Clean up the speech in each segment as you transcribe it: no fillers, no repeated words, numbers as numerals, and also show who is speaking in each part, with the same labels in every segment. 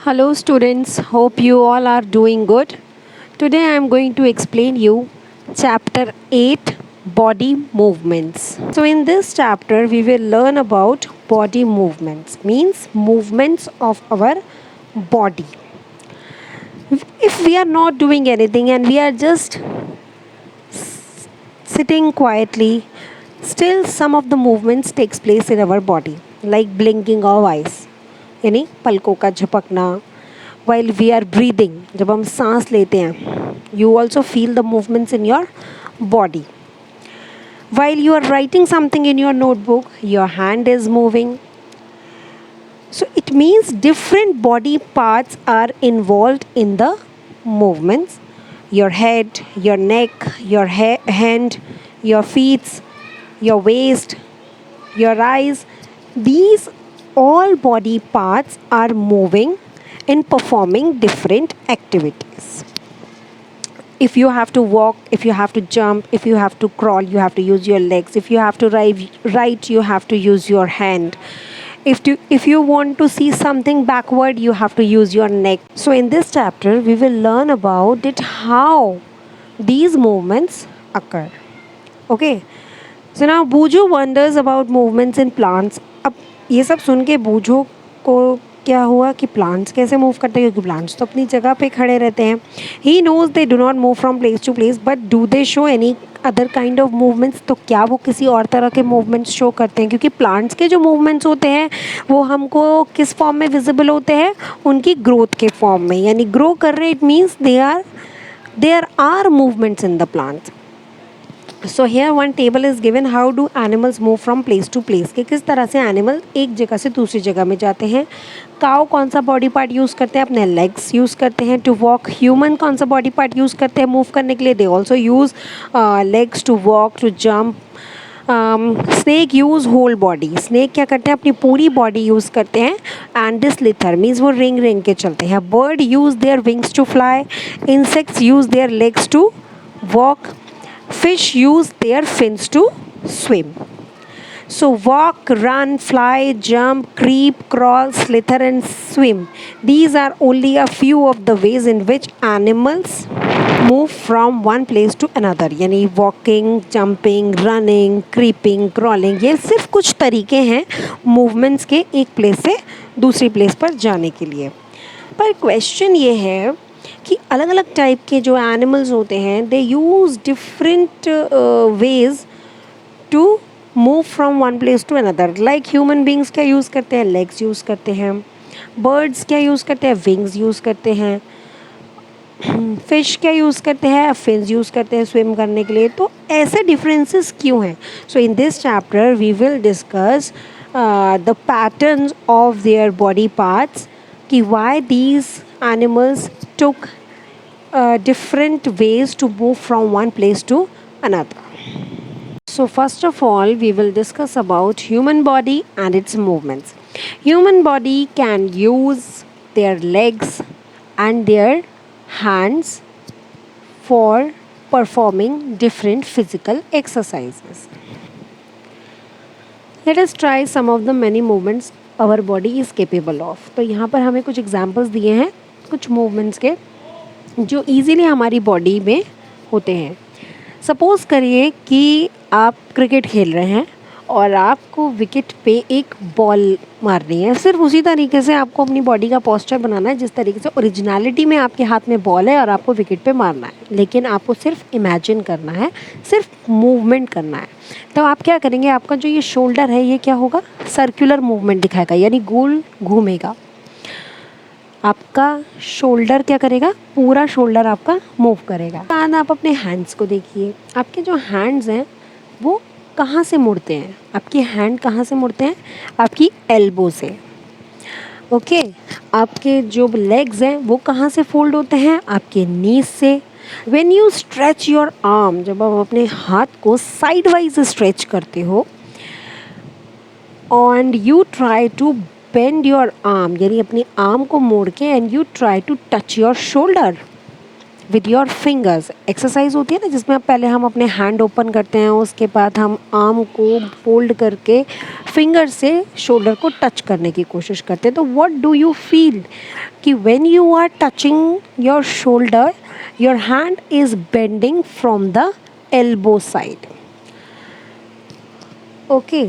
Speaker 1: Hello students, hope you all are doing good. Today I am going to explain you chapter 8 body movements. So in this chapter we will learn about body movements means movements of our body. If we are not doing anything and we are just sitting quietly, still some of the movements takes place in our body like blinking of eyes यानी पलकों का झपकना while we are breathing जब हम सांस लेते हैं you also feel the movements in your body while you are writing something in your notebook your hand is moving so it means different body parts are involved in the movements your head your neck your hand your feet your waist your eyes these all body parts are moving and performing different activities. If you have to walk, if you have to jump, if you have to crawl, you have to use your legs. If you have to write, you have to use your hand. If you want to see something backward, you have to use your neck. So in this chapter, we will learn about it how these movements occur. Okay. So now Buju wonders about movements in plants. अब ये सब सुन के बूझो को क्या हुआ कि plants कैसे मूव करते हैं क्योंकि प्लांट्स तो अपनी जगह पे खड़े रहते हैं he knows they do not move from place to place but do they show any other kind of movements तो क्या वो किसी और तरह के मूवमेंट्स शो करते हैं क्योंकि प्लांट्स के जो मूवमेंट्स होते हैं वो हमको किस फॉर्म में विजिबल होते हैं उनकी ग्रोथ के फॉर्म में यानी ग्रो कर रहे it means there are movements in the plants so here one table is given how do animals move from place to place कि किस तरह से एनिमल एक जगह से दूसरी जगह में जाते हैं काउ कौन सा बॉडी पार्ट यूज़ करते हैं अपने लेग्स यूज़ करते हैं टू वॉक ह्यूमन कौन सा बॉडी पार्ट यूज़ करते हैं मूव करने के लिए they also use legs to walk to jump snake use whole body snake क्या करते हैं अपनी पूरी बॉडी यूज़ करते हैं एंड दिस लिथर मीन्स वो रिंग रिंग के चलते हैं bird use their wings to fly insects use their legs to walk fish use their fins to swim so walk run fly jump creep crawl slither and swim these are only a few of the ways in which animals move from one place to another यानी walking jumping running creeping crawling ये सिर्फ कुछ तरीके हैं movements के एक place से दूसरी प्लेस पर जाने के लिए पर क्वेश्चन ये है कि अलग अलग टाइप के जो एनिमल्स होते हैं they use different ways to move from one place to another like human beings क्या यूज़ करते हैं लेग्स यूज़ करते हैं बर्ड्स क्या यूज़ करते हैं विंग्स यूज़ करते हैं फिश क्या यूज़ करते हैं फिन्स यूज़ करते हैं स्विम करने के लिए तो ऐसे डिफरेंसेस क्यों हैं so in this chapter we will discuss the patterns of their body parts कि why these animals took different ways to move from one place to another. So first of all, we will discuss about human body and its movements. Human body can use their legs and their hands for performing different physical exercises. Let us try some of the many movements our body is capable of तो यहाँ पर हमें कुछ examples दिए हैं कुछ movements के जो इजीली हमारी बॉडी में होते हैं सपोज़ करिए कि आप क्रिकेट खेल रहे हैं और आपको विकेट पे एक बॉल मारनी है सिर्फ उसी तरीके से आपको अपनी बॉडी का पोस्चर बनाना है जिस तरीके से ओरिजिनलिटी में आपके हाथ में बॉल है और आपको विकेट पे मारना है लेकिन आपको सिर्फ इमेजिन करना है सिर्फ मूवमेंट करना है तो आप क्या करेंगे आपका जो ये शोल्डर है ये क्या होगा सर्कुलर मूवमेंट दिखाएगा यानी गोल घूमेगा आपका शोल्डर क्या करेगा पूरा शोल्डर आपका मूव करेगा बाद आप अपने हैंड्स को देखिए आपके जो हैंड्स हैं वो कहाँ से मुड़ते हैं आपकी हैंड कहाँ से मुड़ते हैं आपकी एल्बो से ओके आपके जो लेग्स हैं वो कहाँ से फोल्ड होते हैं आपके नीज से when you stretch your arm जब आप अपने हाथ को साइड वाइज स्ट्रेच करते हो and you try to bend your arm यानी अपनी आर्म को मोड़ के and you try to touch your shoulder with your fingers. Exercise होती है ना जिसमें पहले हम अपने हैंड ओपन करते हैं, उसके बाद हम आर्म को फोल्ड करके फिंगर से शोल्डर को टच करने की कोशिश करते हैं। तो व्हाट डू यू फील कि when you are touching your shoulder, your hand is bending from the elbow side. Okay,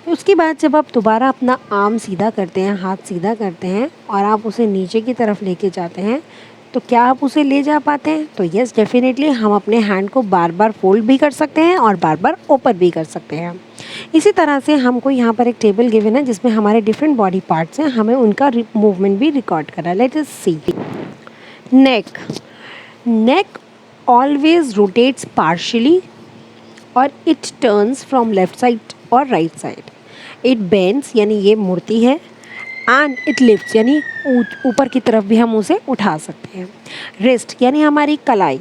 Speaker 1: उसके बाद जब आप दोबारा अपना आर्म सीधा करते हैं, हाथ सीधा करते हैं और आप उसे नीचे की तरफ लेके जाते हैं, तो क्या आप उसे ले जा पाते हैं? तो यस, डेफिनेटली हम अपने हैंड को बार बार फोल्ड भी कर सकते हैं और बार बार ओपन भी कर सकते हैं। इसी तरह से हमको यहाँ पर एक टेबल गिवन है जिसमें हमारे डिफरेंट बॉडी पार्ट्स हैं, हमें उनका मूवमेंट भी रिकॉर्ड करना है। लेट अस सी। नेक। नेक ऑलवेज रोटेट्स पार्शियली और it turns from left side और राइट साइड। इट बेंड्स यानी ये मुड़ती है, एंड इट लिफ्ट्स यानी ऊपर की तरफ भी हम उसे उठा सकते हैं। रिस्ट यानी हमारी कलाई,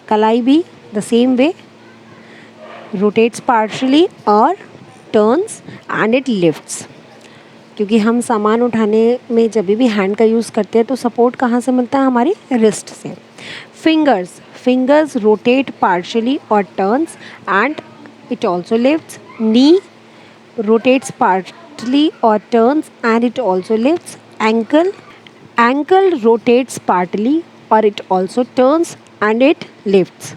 Speaker 1: कलाई भी the same way rotates partially और टर्न्स एंड इट लिफ्ट्स। क्योंकि हम सामान उठाने में जब भी हैंड का यूज़ करते हैं तो सपोर्ट कहाँ से मिलता है? हमारी रिस्ट से। फिंगर्स, फिंगर्स रोटेट पार्शियली और turns and it also lifts. Knee rotates partly or turns and it also lifts. Ankle, ankle rotates partly or it also turns and it lifts.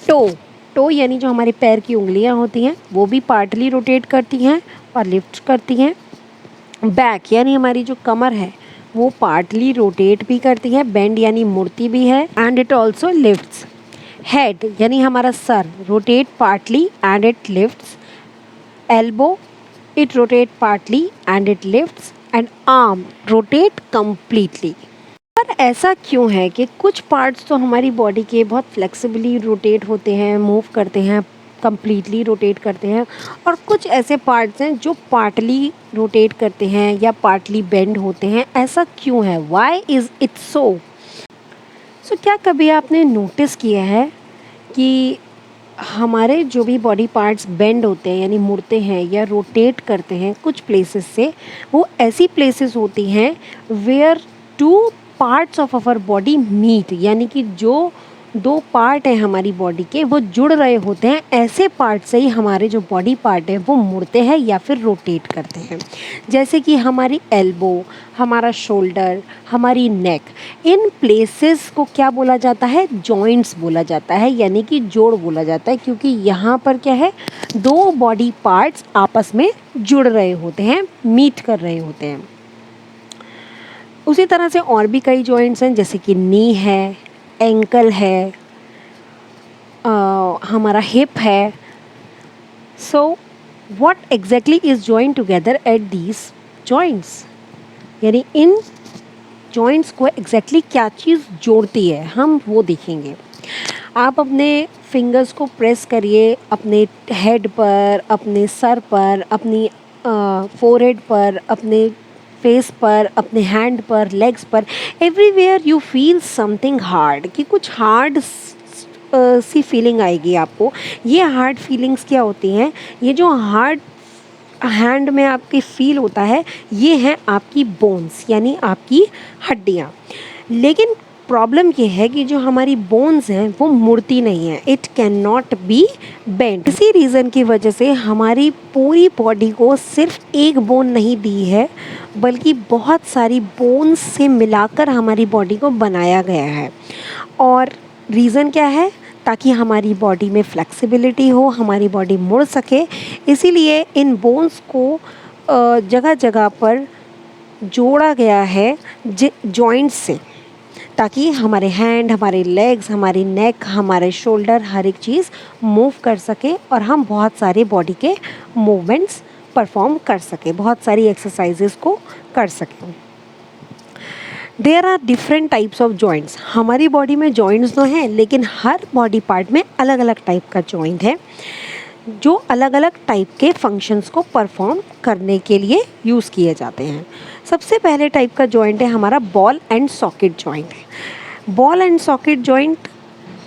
Speaker 1: Toe, toe यानी जो हमारे पैर की उंगलियां होती हैं वो भी पार्टली रोटेट करती हैं और लिफ्ट करती हैं। बैक यानी हमारी जो कमर है वो पार्टली रोटेट भी करती है, बेंड यानी मुड़ती भी है, and it also lifts. Head यानी हमारा sir rotate partly and it lifts. Elbow, it rotate partly and it lifts, and arm rotate completely. पर ऐसा क्यों है कि कुछ पार्ट्स तो हमारी बॉडी के बहुत फ्लेक्सिबली रोटेट होते हैं, मूव करते हैं, कम्प्लीटली रोटेट करते हैं, और कुछ ऐसे पार्ट्स हैं जो पार्टली रोटेट करते हैं या पार्टली बेंड होते हैं? ऐसा क्यों है? Why is it so? So क्या कभी आपने नोटिस किया है कि हमारे जो भी बॉडी पार्ट्स बेंड होते हैं यानी मुड़ते हैं या रोटेट करते हैं कुछ प्लेसेस से, वो ऐसी प्लेसेस होती हैं where two parts of our body meet, यानी कि जो दो पार्ट हैं हमारी बॉडी के वो जुड़ रहे होते हैं। ऐसे पार्ट से ही हमारे जो बॉडी पार्ट हैं वो मुड़ते हैं या फिर रोटेट करते हैं। जैसे कि हमारी एल्बो, हमारा शोल्डर, हमारी नेक, इन प्लेसेस को क्या बोला जाता है? जॉइंट्स बोला जाता है, यानी कि जोड़ बोला जाता है, क्योंकि यहाँ पर क्या है, दो बॉडी पार्ट्स आपस में जुड़ रहे होते हैं, मीट कर रहे होते हैं। उसी तरह से और भी कई जॉइंट्स हैं, जैसे कि नी है, एंकल है, हमारा हिप है। So what exactly is joint together at these joints, यानी इन जॉइंट्स को एग्जैक्टली क्या चीज़ जोड़ती है, हम वो देखेंगे। आप अपने फिंगर्स को प्रेस करिए अपने हेड पर, अपने सर पर, अपनी फोरहेड पर, अपने फेस पर, अपने हैंड पर, लेग्स पर, everywhere you feel something hard, कि कुछ हार्ड सी फीलिंग आएगी आपको। ये हार्ड फीलिंग्स क्या होती हैं? ये जो हार्ड हैंड में आपके फील होता है ये हैं आपकी बोन्स, यानी आपकी हड्डियाँ। लेकिन प्रॉब्लम ये है कि जो हमारी बोन्स हैं वो मुड़ती नहीं हैं, it can not be bend. इसी रीज़न की वजह से हमारी पूरी बॉडी को सिर्फ एक बोन नहीं दी है, बल्कि बहुत सारी बोन्स से मिलाकर हमारी बॉडी को बनाया गया है। और रीज़न क्या है? ताकि हमारी बॉडी में फ्लेक्सिबिलिटी हो, हमारी बॉडी मुड़ सके। इसीलिए इन बोन्स को जगह जगह पर जोड़ा गया है जॉइंट्स से, ताकि हमारे हैंड, हमारे लेग्स, हमारी नेक, हमारे शोल्डर, हर एक चीज़ मूव कर सके और हम बहुत सारे बॉडी के मूवमेंट्स परफॉर्म कर सकें, बहुत सारी एक्सरसाइजेस को कर सकें। There are different types of joints. हमारी बॉडी में जॉइंट्स तो हैं, लेकिन हर बॉडी पार्ट में अलग अलग टाइप का जॉइंट है जो अलग अलग टाइप के फंक्शंस को परफॉर्म करने के लिए यूज़ किए जाते हैं। सबसे पहले टाइप का जॉइंट है हमारा बॉल एंड सॉकेट जॉइंट है। बॉल एंड सॉकेट जॉइंट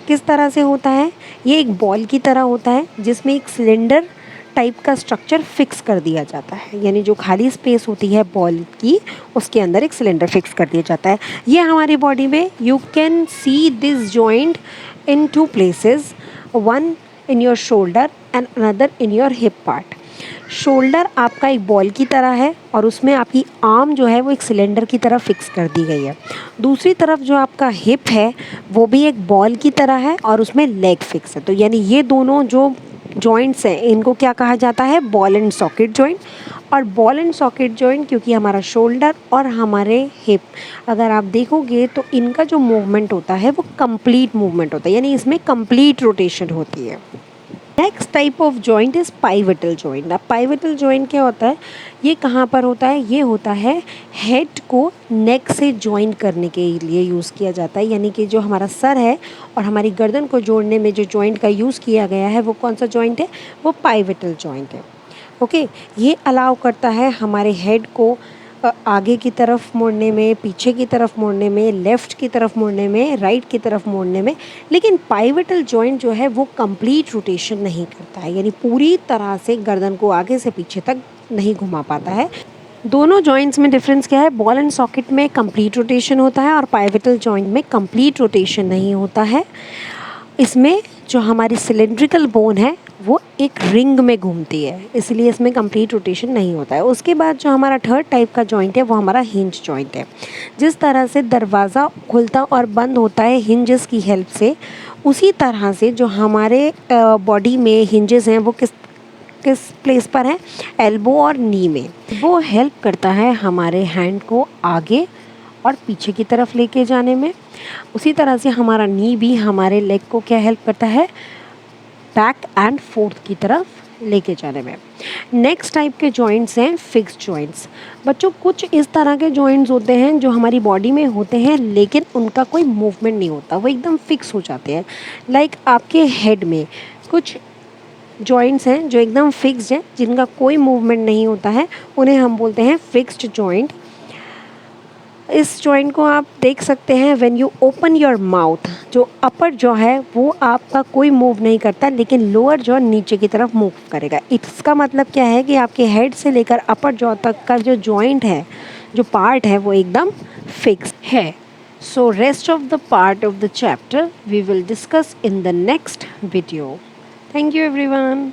Speaker 1: किस तरह से होता है? ये एक बॉल की तरह होता है जिसमें एक सिलेंडर टाइप का स्ट्रक्चर फिक्स कर दिया जाता है, यानी जो खाली स्पेस होती है बॉल की उसके अंदर एक सिलेंडर फिक्स कर दिया जाता है। ये हमारी बॉडी में you can see this joint in two places, one in your shoulder and another in your hip part. Shoulder आपका एक बॉल की तरह है और उसमें आपकी आर्म जो है वो एक सिलेंडर की तरह फिक्स कर दी गई है। दूसरी तरफ जो आपका हिप है वो भी एक बॉल की तरह है और उसमें लेग फिक्स है। तो यानी ये दोनों जो जॉइंट्स हैं इनको क्या कहा जाता है, बॉल एंड सॉकेट जॉइंट। और बॉल एंड सॉकेट जॉइंट क्योंकि हमारा शोल्डर और हमारे हिप, अगर आप देखोगे तो इनका जो मूवमेंट होता है वो कंप्लीट मूवमेंट होता है, यानी इसमें कंप्लीट रोटेशन होती है। Next type of joint is pivotal joint. अब पाइवटल जॉइंट क्या होता है, ये कहाँ पर होता है, ये होता है हेड को नेक से जॉइन करने के लिए यूज़ किया जाता है। यानी कि जो हमारा सर है और हमारी गर्दन को जोड़ने में जो जॉइंट का यूज़ किया गया है वो कौन सा जॉइंट है, वो पाइवटल जॉइंट है। ओके, ये अलाउ करता है हमारे हेड को आगे की तरफ मोड़ने में, पीछे की तरफ मोड़ने में, लेफ़्ट की तरफ मोड़ने में, राइट की तरफ मोड़ने में। लेकिन पाइवटल जॉइंट जो है वो कंप्लीट रोटेशन नहीं करता है, यानी पूरी तरह से गर्दन को आगे से पीछे तक नहीं घुमा पाता है। दोनों जॉइंट्स में डिफरेंस क्या है, बॉल एंड सॉकेट में कंप्लीट रोटेशन होता है और पाइवटल जॉइंट में कंप्लीट रोटेशन नहीं होता है। इसमें जो हमारी सिलेंड्रिकल बोन है वो एक रिंग में घूमती है, इसलिए इसमें कंप्लीट रोटेशन नहीं होता है। उसके बाद जो हमारा थर्ड टाइप का जॉइंट है वो हमारा हिंज जॉइंट है। जिस तरह से दरवाज़ा खुलता और बंद होता है हिंजेस की हेल्प से, उसी तरह से जो हमारे बॉडी में हिंजेस हैं वो किस किस प्लेस पर है, एल्बो और नी में। वो हेल्प करता है हमारे हैंड को आगे और पीछे की तरफ लेके जाने में। उसी तरह से हमारा नी भी हमारे लेग को क्या हेल्प करता है, बैक एंड फोर्थ की तरफ लेके जाने में। नेक्स्ट टाइप के जॉइंट्स हैं फिक्स्ड जॉइंट्स। बच्चों कुछ इस तरह के जॉइंट्स होते हैं जो हमारी बॉडी में होते हैं लेकिन उनका कोई मूवमेंट नहीं होता, वो एकदम फिक्स हो जाते हैं। लाइक आपके हेड में कुछ जॉइंट्स हैं जो एकदम फिक्स्ड हैं, जिनका कोई मूवमेंट नहीं होता है, उन्हें हम बोलते हैं फिक्स्ड जॉइंट। इस जॉइंट को आप देख सकते हैं when you open your mouth, जो अपर जॉ है वो आपका कोई मूव नहीं करता लेकिन लोअर जॉ नीचे की तरफ मूव करेगा। इसका मतलब क्या है कि आपके हेड से लेकर अपर जॉ तक का जो जॉइंट है, जो पार्ट है वो एकदम फिक्स है। So rest of the part of the chapter we will discuss in the next video. Thank you everyone.